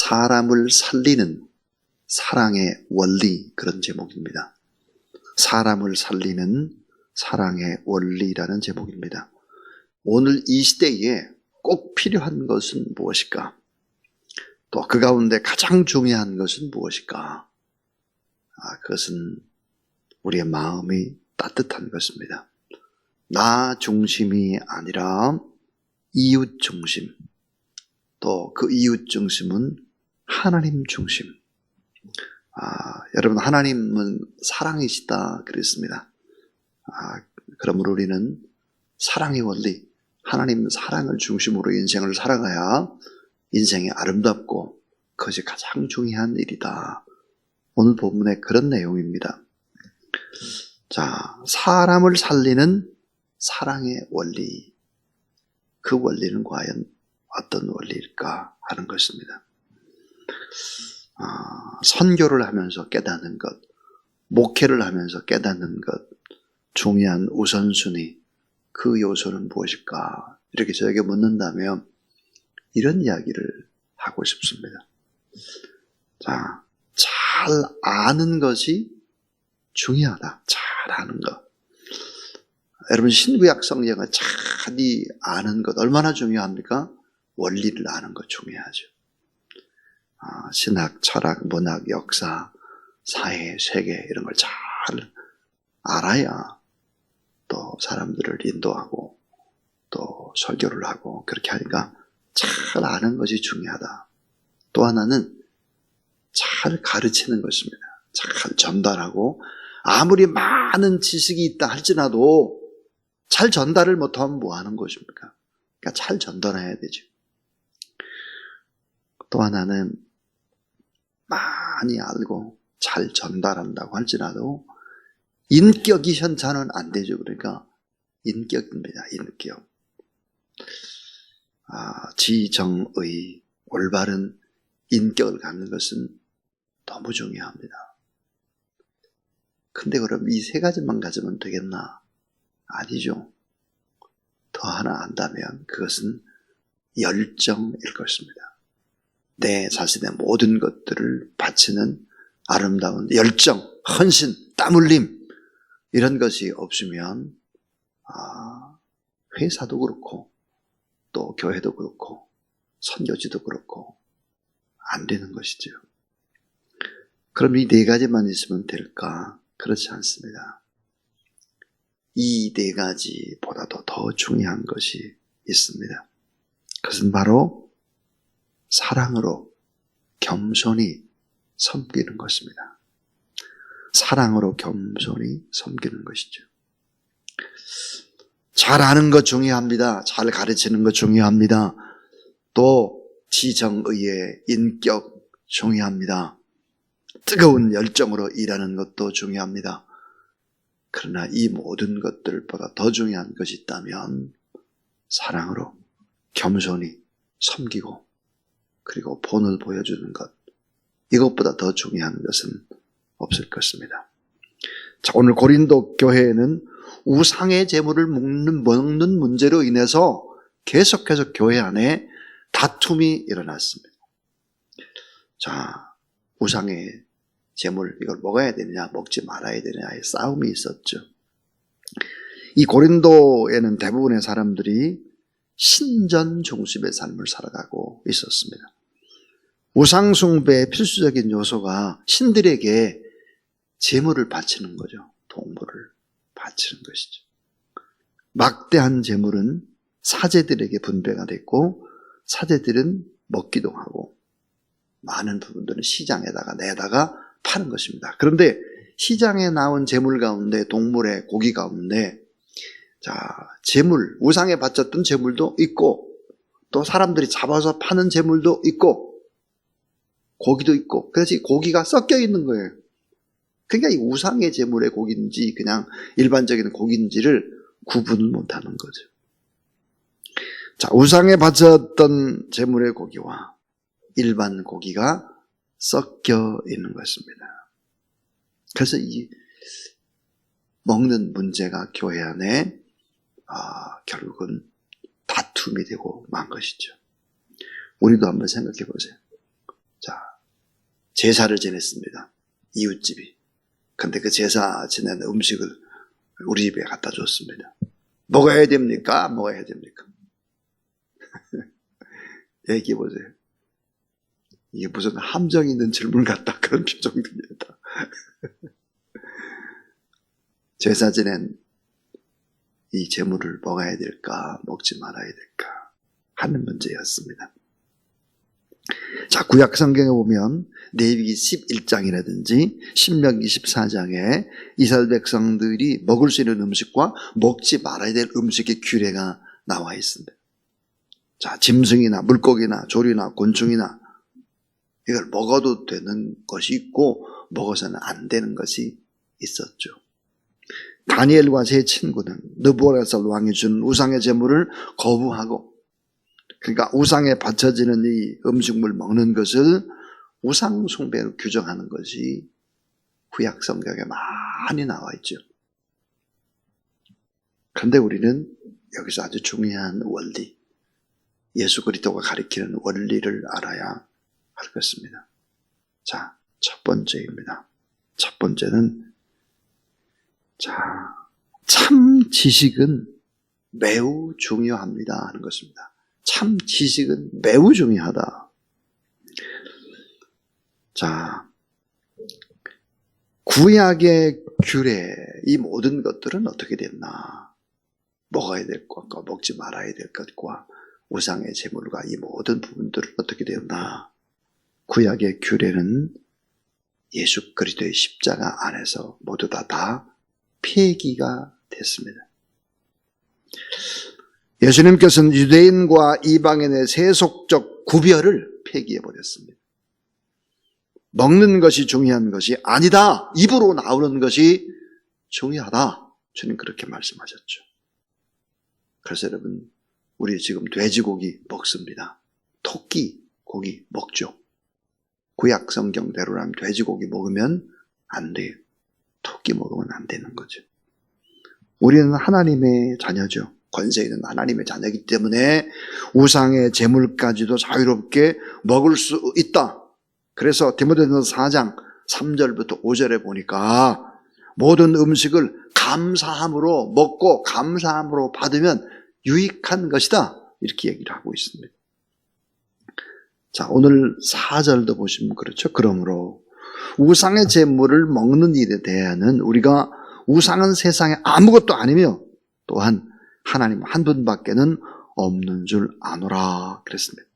사람을 살리는 사랑의 원리, 그런 제목입니다. 사람을 살리는 사랑의 원리라는 제목입니다. 오늘 이 시대에 꼭 필요한 것은 무엇일까? 또 그 가운데 가장 중요한 것은 무엇일까? 그것은 우리의 마음이 따뜻한 것입니다. 나 중심이 아니라 이웃 중심, 또 그 이웃 중심은 하나님 중심. 여러분, 하나님은 사랑이시다 그랬습니다. 그러므로 우리는 사랑의 원리, 하나님 사랑을 중심으로 인생을 살아가야 인생이 아름답고 그것이 가장 중요한 일이다. 오늘 본문에 그런 내용입니다. 자, 사람을 살리는 사랑의 원리, 그 원리는 과연 어떤 원리일까 하는 것입니다. 선교를 하면서 깨닫는 것, 목회를 하면서 깨닫는 것, 중요한 우선순위, 그 요소는 무엇일까? 이렇게 저에게 묻는다면 이런 이야기를 하고 싶습니다. 자, 잘 아는 것이 중요하다. 잘 아는 것. 여러분, 신구약 성경을 잘 아는 것 얼마나 중요합니까? 원리를 아는 것 중요하죠. 신학, 철학, 문학, 역사, 사회, 세계 이런 걸 잘 알아야 또 사람들을 인도하고 또 설교를 하고 그렇게 하니까 잘 아는 것이 중요하다. 또 하나는 잘 가르치는 것입니다. 잘 전달하고 아무리 많은 지식이 있다 할지라도 잘 전달을 못하면 뭐 하는 것입니까? 그러니까 잘 전달해야 되죠. 또 하나는 많이 알고 잘 전달한다고 할지라도 인격이 현저는 안 되죠. 그러니까 인격입니다. 인격. 지정의, 올바른 인격을 갖는 것은 너무 중요합니다. 근데 그럼 이 세 가지만 가지면 되겠나? 아니죠. 더 하나 안다면 그것은 열정일 것입니다. 내 자신의 모든 것들을 바치는 아름다운 열정, 헌신, 땀 흘림 이런 것이 없으면 회사도 그렇고 또 교회도 그렇고 선교지도 그렇고 안 되는 것이죠. 그럼 이 네 가지만 있으면 될까? 그렇지 않습니다. 이 네 가지보다도 더 중요한 것이 있습니다. 그것은 바로 사랑으로 겸손히 섬기는 것입니다. 사랑으로 겸손히 섬기는 것이죠. 잘 아는 것 중요합니다. 잘 가르치는 것 중요합니다. 또 지정의의 인격 중요합니다. 뜨거운 열정으로 일하는 것도 중요합니다. 그러나 이 모든 것들보다 더 중요한 것이 있다면 사랑으로 겸손히 섬기고 그리고 본을 보여주는 것, 이것보다 더 중요한 것은 없을 것입니다. 자, 오늘 고린도 교회에는 우상의 제물을 먹는 문제로 인해서 계속해서 교회 안에 다툼이 일어났습니다. 자, 우상의 제물, 이걸 먹어야 되느냐 먹지 말아야 되느냐의 싸움이 있었죠. 이 고린도에는 대부분의 사람들이 신전 중심의 삶을 살아가고 있었습니다. 우상 숭배의 필수적인 요소가 신들에게 제물을 바치는 거죠. 동물을 바치는 것이죠. 막대한 제물은 사제들에게 분배가 됐고 사제들은 먹기도 하고 많은 부분들은 시장에다가 내다가 파는 것입니다. 그런데 시장에 나온 제물 가운데 동물의 고기 가운데 제물, 우상에 바쳤던 제물도 있고 또 사람들이 잡아서 파는 제물도 있고 고기도 있고 그래서 이 고기가 섞여 있는 거예요. 그러니까 이 우상의 제물의 고기인지 그냥 일반적인 고기인지를 구분을 못하는 거죠. 자, 우상에 바쳤던 제물의 고기와 일반 고기가 섞여 있는 것입니다. 그래서 이 먹는 문제가 교회 안에 결국은 다툼이 되고 만 것이죠. 우리도 한번 생각해 보세요. 자, 제사를 지냈습니다. 이웃집이. 근데 그 제사 지낸 음식을 우리 집에 갖다 줬습니다. 먹어야 됩니까? 먹어야 됩니까? 얘기해 보세요. 이게 무슨 함정 있는 질문 같다. 그런 표정들이었다. 제사 지낸 이 제물을 먹어야 될까, 먹지 말아야 될까 하는 문제였습니다. 자, 구약 성경에 보면 레위기 11장이라든지 신명기 14장에 이스라엘 백성들이 먹을 수 있는 음식과 먹지 말아야 될 음식의 규례가 나와 있습니다. 자, 짐승이나 물고기나 조류나 곤충이나 이걸 먹어도 되는 것이 있고 먹어서는 안 되는 것이 있었죠. 다니엘과 세 친구는 느부갓네살 왕이 준 우상의 제물을 거부하고, 그러니까 우상에 바쳐지는 이 음식물 먹는 것을 우상 숭배로 규정하는 것이 구약 성경에 많이 나와 있죠. 그런데 우리는 여기서 아주 중요한 원리, 예수 그리스도가 가리키는 원리를 알아야 할 것입니다. 자, 첫 번째입니다. 첫 번째는, 자, 참 지식은 매우 중요합니다 하는 것입니다. 참 지식은 매우 중요하다. 자, 구약의 규례, 이 모든 것들은 어떻게 됐나? 먹어야 될 것과 먹지 말아야 될 것과 우상의 제물과 이 모든 부분들은 어떻게 되었나? 구약의 규례는 예수 그리스도의 십자가 안에서 모두 다 폐기가 됐습니다. 예수님께서는 유대인과 이방인의 세속적 구별을 폐기해버렸습니다. 먹는 것이 중요한 것이 아니다. 입으로 나오는 것이 중요하다. 주님 그렇게 말씀하셨죠. 그래서 여러분, 우리 지금 돼지고기 먹습니다. 토끼 고기 먹죠. 구약 성경대로라면 돼지고기 먹으면 안 돼요. 토끼 먹으면 안 되는 거죠. 우리는 하나님의 자녀죠. 권세 있는 하나님의 자녀이기 때문에 우상의 제물까지도 자유롭게 먹을 수 있다. 그래서 디모데전서 4장 3절부터 5절에 보니까 모든 음식을 감사함으로 먹고 감사함으로 받으면 유익한 것이다. 이렇게 얘기를 하고 있습니다. 자, 오늘 4절도 보시면 그렇죠. 그러므로 우상의 제물을 먹는 일에 대해서는 우리가 우상은 세상에 아무것도 아니며 또한 하나님 한 분밖에는 없는 줄 아노라 그랬습니다.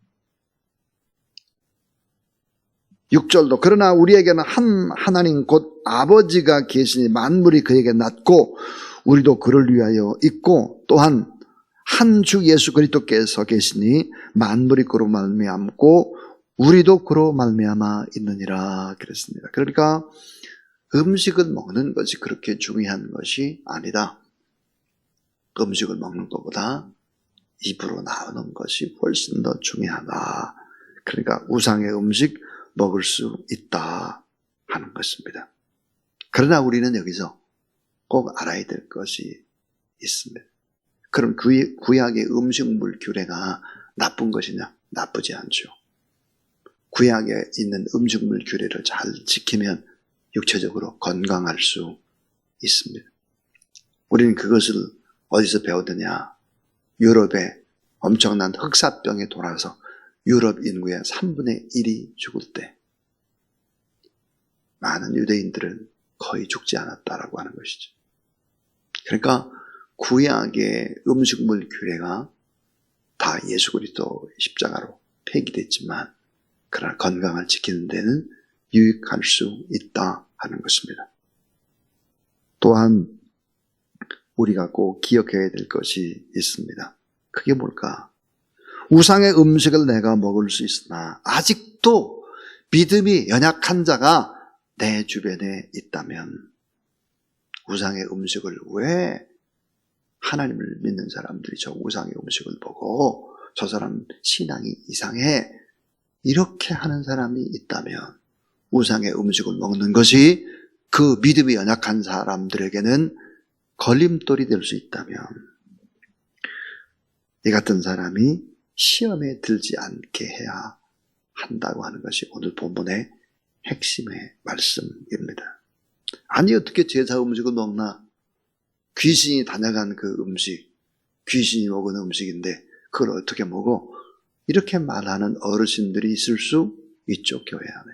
6절도 그러나 우리에게는 한 하나님 곧 아버지가 계시니 만물이 그에게 낳고 우리도 그를 위하여 있고 또한 한 주 예수 그리스도께서 계시니 만물이 그로 말미암고 우리도 그로 말미암아 있느니라 그랬습니다. 그러니까 음식을 먹는 것이 그렇게 중요한 것이 아니다. 음식을 먹는 것보다 입으로 나오는 것이 훨씬 더 중요하다. 그러니까 우상의 음식 먹을 수 있다 하는 것입니다. 그러나 우리는 여기서 꼭 알아야 될 것이 있습니다. 그럼 구약의 음식물 규례가 나쁜 것이냐? 나쁘지 않죠. 구약에 있는 음식물 규례를 잘 지키면 육체적으로 건강할 수 있습니다. 우리는 그것을 어디서 배웠느냐? 유럽에 엄청난 흑사병에 돌아서 유럽 인구의 3분의 1이 죽을 때 많은 유대인들은 거의 죽지 않았다라고 하는 것이죠. 그러니까 구약의 음식물 규례가 다 예수 그리스도 십자가로 폐기됐지만 그러나 건강을 지키는 데는 유익할 수 있다 하는 것입니다. 또한 우리가 꼭 기억해야 될 것이 있습니다. 그게 뭘까? 우상의 음식을 내가 먹을 수 있으나 아직도 믿음이 연약한 자가 내 주변에 있다면 우상의 음식을 왜 하나님을 믿는 사람들이 저 우상의 음식을 보고 저 사람 신앙이 이상해 이렇게 하는 사람이 있다면 우상의 음식을 먹는 것이 그 믿음이 연약한 사람들에게는 걸림돌이 될 수 있다면 이 같은 사람이 시험에 들지 않게 해야 한다고 하는 것이 오늘 본문의 핵심의 말씀입니다. 아니 어떻게 제사 음식을 먹나? 귀신이 다녀간 그 음식, 귀신이 먹은 음식인데 그걸 어떻게 먹어? 이렇게 말하는 어르신들이 있을 수 있죠, 교회 안에.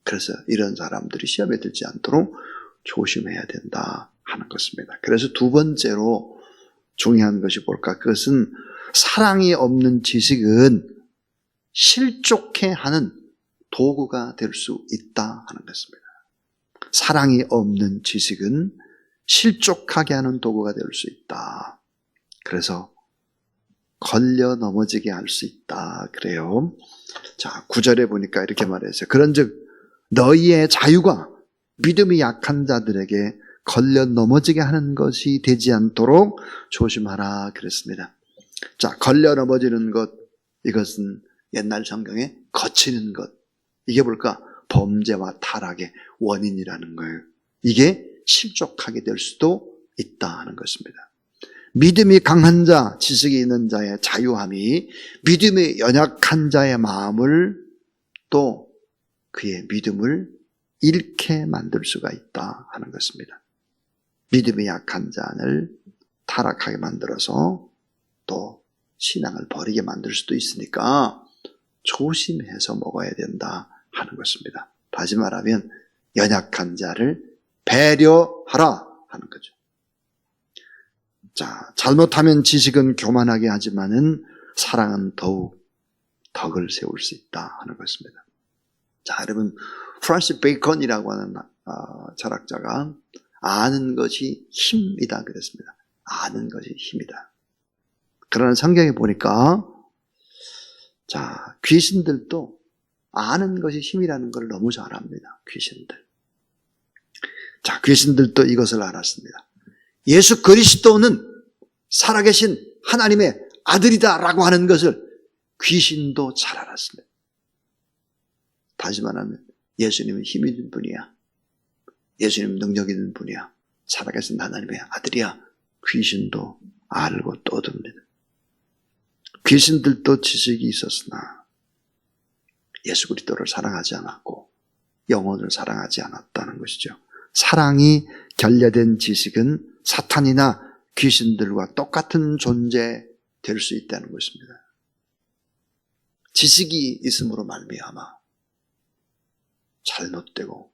그래서 이런 사람들이 시험에 들지 않도록 조심해야 된다 하는 것입니다. 그래서 두 번째로 중요한 것이 뭘까? 그것은 사랑이 없는 지식은 실족해 하는 도구가 될 수 있다 하는 것입니다. 사랑이 없는 지식은 실족하게 하는 도구가 될 수 있다. 그래서 걸려 넘어지게 할 수 있다. 그래요. 자, 9절에 보니까 이렇게 말했어요. 그런즉 너희의 자유가 믿음이 약한 자들에게 걸려 넘어지게 하는 것이 되지 않도록 조심하라 그랬습니다. 자, 걸려 넘어지는 것, 이것은 옛날 성경에 거치는 것. 이게 뭘까? 범죄와 타락의 원인이라는 거예요. 이게 실족하게 될 수도 있다 하는 것입니다. 믿음이 강한 자, 지식이 있는 자의 자유함이 믿음이 연약한 자의 마음을 또 그의 믿음을 잃게 만들 수가 있다 하는 것입니다. 믿음이 약한 자를 타락하게 만들어서 또 신앙을 버리게 만들 수도 있으니까 조심해서 먹어야 된다 하는 것입니다. 다시 말하면 연약한 자를 배려하라 하는 거죠. 자, 잘못하면 지식은 교만하게 하지만은 사랑은 더욱 덕을 세울 수 있다 하는 것입니다. 자, 여러분, 프란시스 베이컨이라고 하는 철학자가 아는 것이 힘이다 그랬습니다. 아는 것이 힘이다. 그러나 성경에 보니까 자, 귀신들도 아는 것이 힘이라는 걸 너무 잘 압니다. 귀신들. 자, 귀신들도 이것을 알았습니다. 예수 그리스도는 살아계신 하나님의 아들이다라고 하는 것을 귀신도 잘 알았습니다. 다시 말하면 예수님은 힘 있는 분이야. 예수님은 능력 있는 분이야. 살아계신 하나님의 아들이야. 귀신도 알고 떠듭니다. 귀신들도 지식이 있었으나 예수 그리스도를 사랑하지 않았고 영혼을 사랑하지 않았다는 것이죠. 사랑이 결여된 지식은 사탄이나 귀신들과 똑같은 존재 될 수 있다는 것입니다. 지식이 있음으로 말미암아 잘못되고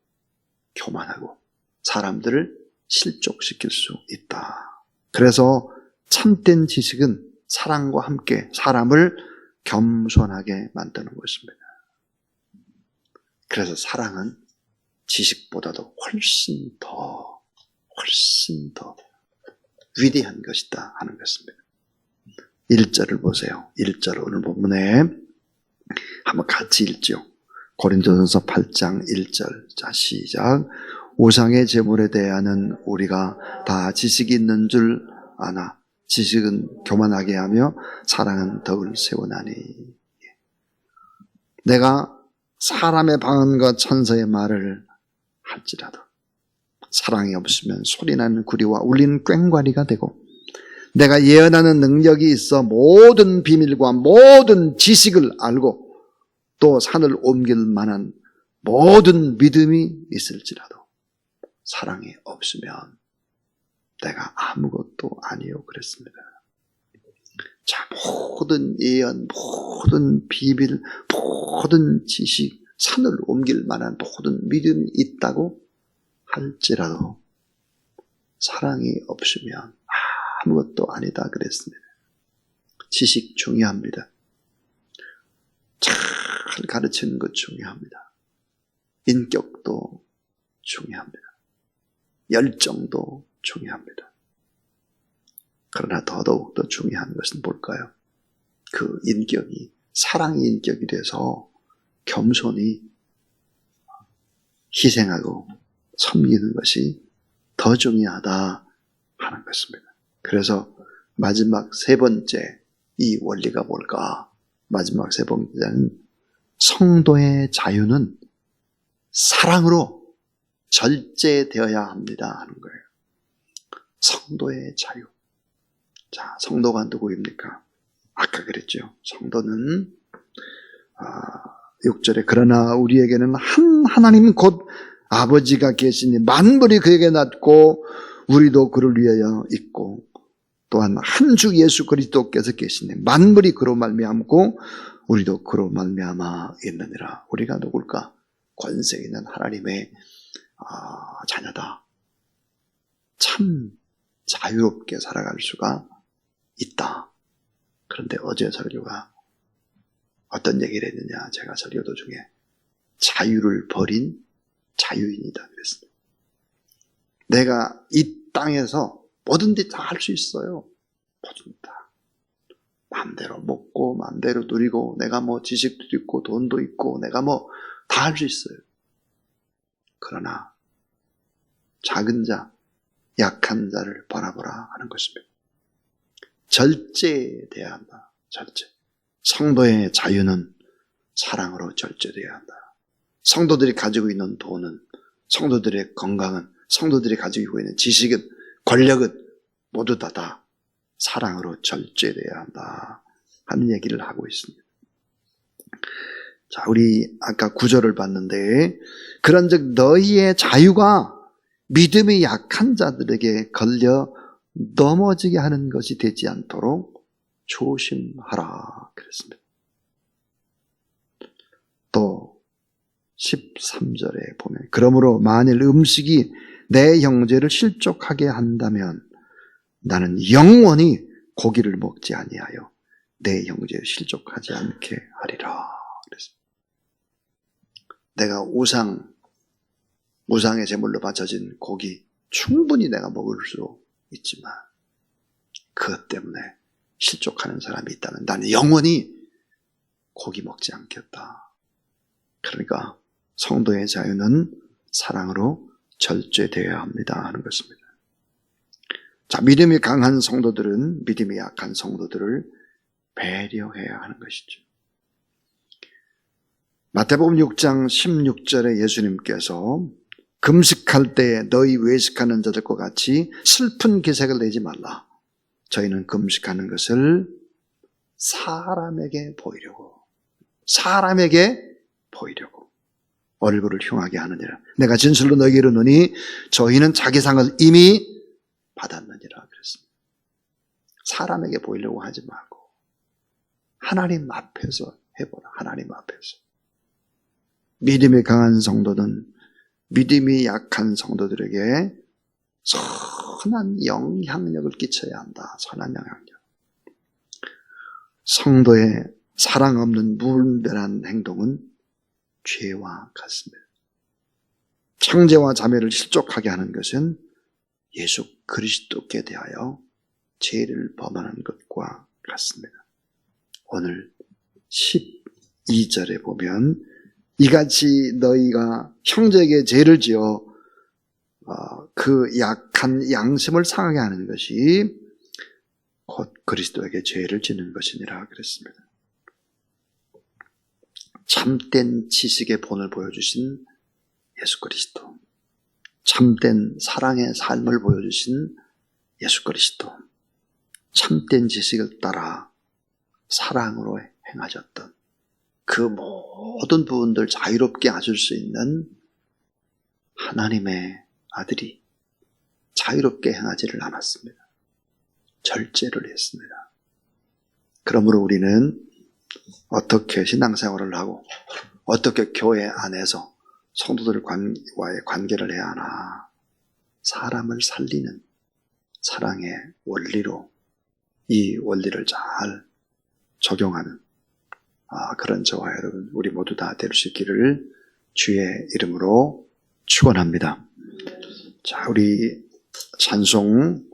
교만하고 사람들을 실족시킬 수 있다. 그래서 참된 지식은 사랑과 함께 사람을 겸손하게 만드는 것입니다. 그래서 사랑은 지식보다도 훨씬 더 위대한 것이다 하는 것입니다. 1절을 보세요. 1절 오늘 본문에 한번 같이 읽죠. 고린도전서 8장 1절. 자, 시작. 우상의 제물에 대하여는 우리가 다 지식이 있는 줄 아나 지식은 교만하게 하며 사랑은 덕을 세우나니. 내가 사람의 방언과 천사의 말을 할지라도 사랑이 없으면 소리나는 구리와 울리는 꽹과리가 되고, 내가 예언하는 능력이 있어 모든 비밀과 모든 지식을 알고 또 산을 옮길 만한 모든 믿음이 있을지라도 사랑이 없으면 내가 아무것도 아니요 그랬습니다. 자, 모든 예언, 모든 비밀, 모든 지식, 산을 옮길 만한 모든 믿음이 있다고 할지라도 사랑이 없으면 아무것도 아니다 그랬습니다. 지식 중요합니다. 잘 가르치는 것 중요합니다. 인격도 중요합니다. 열정도 중요합니다. 그러나 더더욱 더 중요한 것은 뭘까요? 그 인격이 사랑의 인격이 돼서 겸손히 희생하고 섬기는 것이 더 중요하다 하는 것입니다. 그래서 마지막 세 번째 이 원리가 뭘까? 마지막 세 번째는 성도의 자유는 사랑으로 절제되어야 합니다 하는 거예요. 성도의 자유. 자, 성도가 누구입니까? 아까 그랬죠. 성도는 6절에 그러나 우리에게는 한 하나님 곧 아버지가 계시니 만물이 그에게 낫고 우리도 그를 위하여 있고 또한 한 주 예수 그리스도께서 계시니 만물이 그로 말미암고 우리도 그로 말미암아 있느니라. 우리가 누굴까? 권세 있는 하나님의 자녀다. 참 자유롭게 살아갈 수가 있다. 그런데 어제 설교가 어떤 얘기를 했느냐? 제가 설교 도중에 자유를 버린 자유인이다 그랬습니다. 내가 이 땅에서 뭐든지 다 할 수 있어요. 뭐든지 다. 마음대로 먹고 마음대로 누리고 내가 뭐 지식도 있고 돈도 있고 내가 뭐 다 할 수 있어요. 그러나 작은 자, 약한 자를 바라보라 하는 것입니다. 절제돼야 한다. 절제. 성도의 자유는 사랑으로 절제돼야 한다. 성도들이 가지고 있는 돈은, 성도들의 건강은, 성도들이 가지고 있는 지식은, 권력은 모두 다 사랑으로 절제돼야 한다 하는 얘기를 하고 있습니다. 자, 우리 아까 9절을 봤는데 그런즉 너희의 자유가 믿음이 약한 자들에게 걸려 넘어지게 하는 것이 되지 않도록 조심하라 그랬습니다. 또 13절에 보면 그러므로 만일 음식이 내 형제를 실족하게 한다면 나는 영원히 고기를 먹지 아니하여 내 형제를 실족하지 않게 하리라 그랬습니다. 내가 우상의 제물로 바쳐진 고기 충분히 내가 먹을 수 있지만 그것 때문에 실족하는 사람이 있다면 나는 영원히 고기 먹지 않겠다. 그러니까 성도의 자유는 사랑으로 절제되어야 합니다 하는 것입니다. 자, 믿음이 강한 성도들은 믿음이 약한 성도들을 배려해야 하는 것이죠. 마태복음 6장 16절에 예수님께서 금식할 때 너희 외식하는 자들과 같이 슬픈 기색을 내지 말라. 저희는 금식하는 것을 사람에게 보이려고 얼굴을 흉하게 하느니라. 내가 진실로 너희에게 이르노니 저희는 자기 상을 이미 받았느니라 그랬습니다. 사람에게 보이려고 하지 말고 하나님 앞에서 해보라. 하나님 앞에서. 믿음이 강한 성도는 믿음이 약한 성도들에게 선한 영향력을 끼쳐야 한다. 선한 영향력. 성도의 사랑 없는 무분별한 행동은 죄와 같습니다. 형제와 자매를 실족하게 하는 것은 예수 그리스도께 대하여 죄를 범하는 것과 같습니다. 오늘 12절에 보면 이같이 너희가 형제에게 죄를 지어 그 약한 양심을 상하게 하는 것이 곧 그리스도에게 죄를 지는 것이니라 그랬습니다. 참된 지식의 본을 보여주신 예수 그리스도, 참된 사랑의 삶을 보여주신 예수 그리스도, 참된 지식을 따라 사랑으로 행하셨던 그 모든 부분들 자유롭게 하실 수 있는 하나님의 아들이 자유롭게 행하지를 않았습니다. 절제를 했습니다. 그러므로 우리는 어떻게 신앙생활을 하고 어떻게 교회 안에서 성도들과의 관계를 해야 하나? 사람을 살리는 사랑의 원리로 이 원리를 잘 적용하는 그런 저와 여러분 우리 모두 다 될 수 있기를 주의 이름으로 축원합니다. 자, 우리 찬송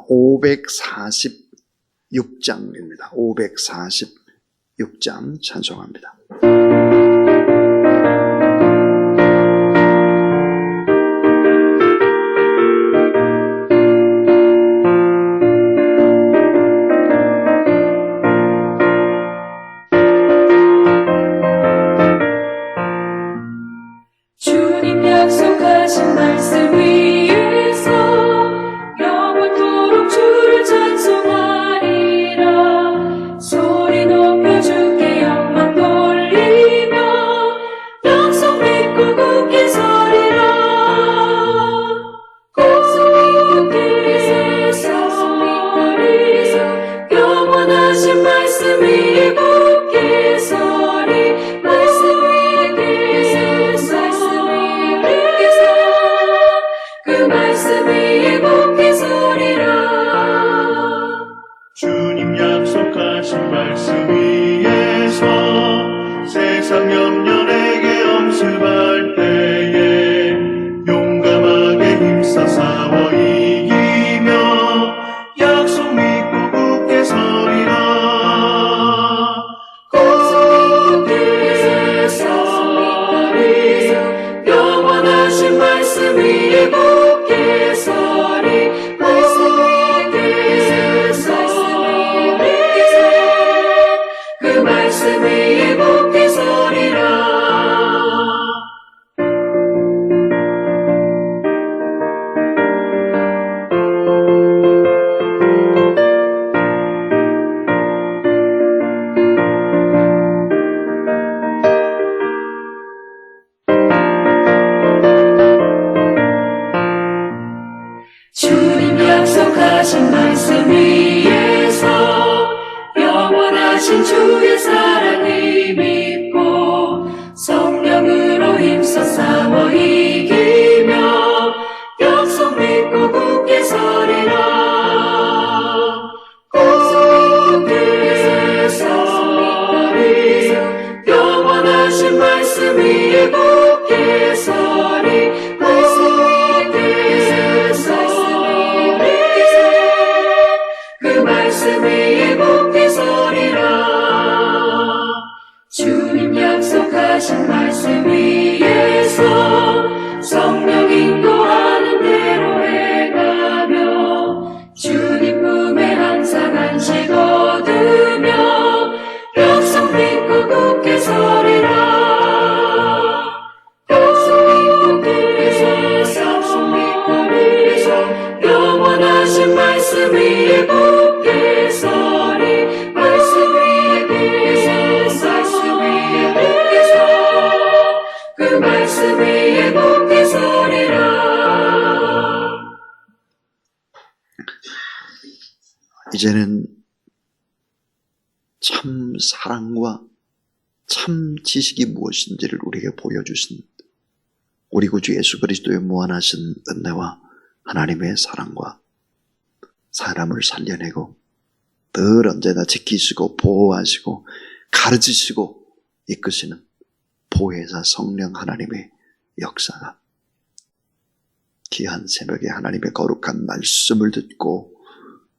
546장입니다. 546장 찬송합니다. 주님 약속하신 말씀 위에서 영원토록 주를 찬송하리라. 소리 높여 주께 영광 돌리라. 위에 굳게 서리 굳게 서리 그 말씀 위에 굳게 서리라. 주님 약속하신 말씀 위에서 영원하신 주의 사랑을 믿고 성령으로 힘써 싸워 이기며 약속 믿고 굳게 서리라. 굳게 서리 영원하신 말씀 위에 굳게 서리 굳게 서리 그 말씀 위에 굳게 서리라. 주님 약속하신 말씀 위에서 성령 인도하는 대로 행하며 주님 품에 항상 안식 얻으며 약속 믿고 굳게 서리라. 약속 믿고 굳게 서 영원하신 말씀 위에 굳게 서리 말씀 위에 굳게 서 그 말씀 위에 굳게 서리라. 이제는 참 사랑과 참 지식이 무엇인지를 우리에게 보여주신 우리 구주 예수 그리스도의 무한하신 은혜와 하나님의 사랑과 사람을 살려내고 늘 언제나 지키시고 보호하시고 가르치시고 이끄시는 보혜사 성령 하나님의 역사가 귀한 새벽에 하나님의 거룩한 말씀을 듣고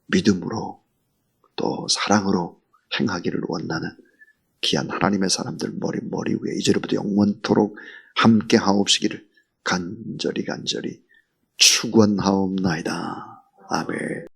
믿음으로 또 사랑으로 행하기를 원하는 귀한 하나님의 사람들 머리 위에 이제로부터 영원토록 함께 하옵시기를 간절히 축원하옵나이다. 아멘.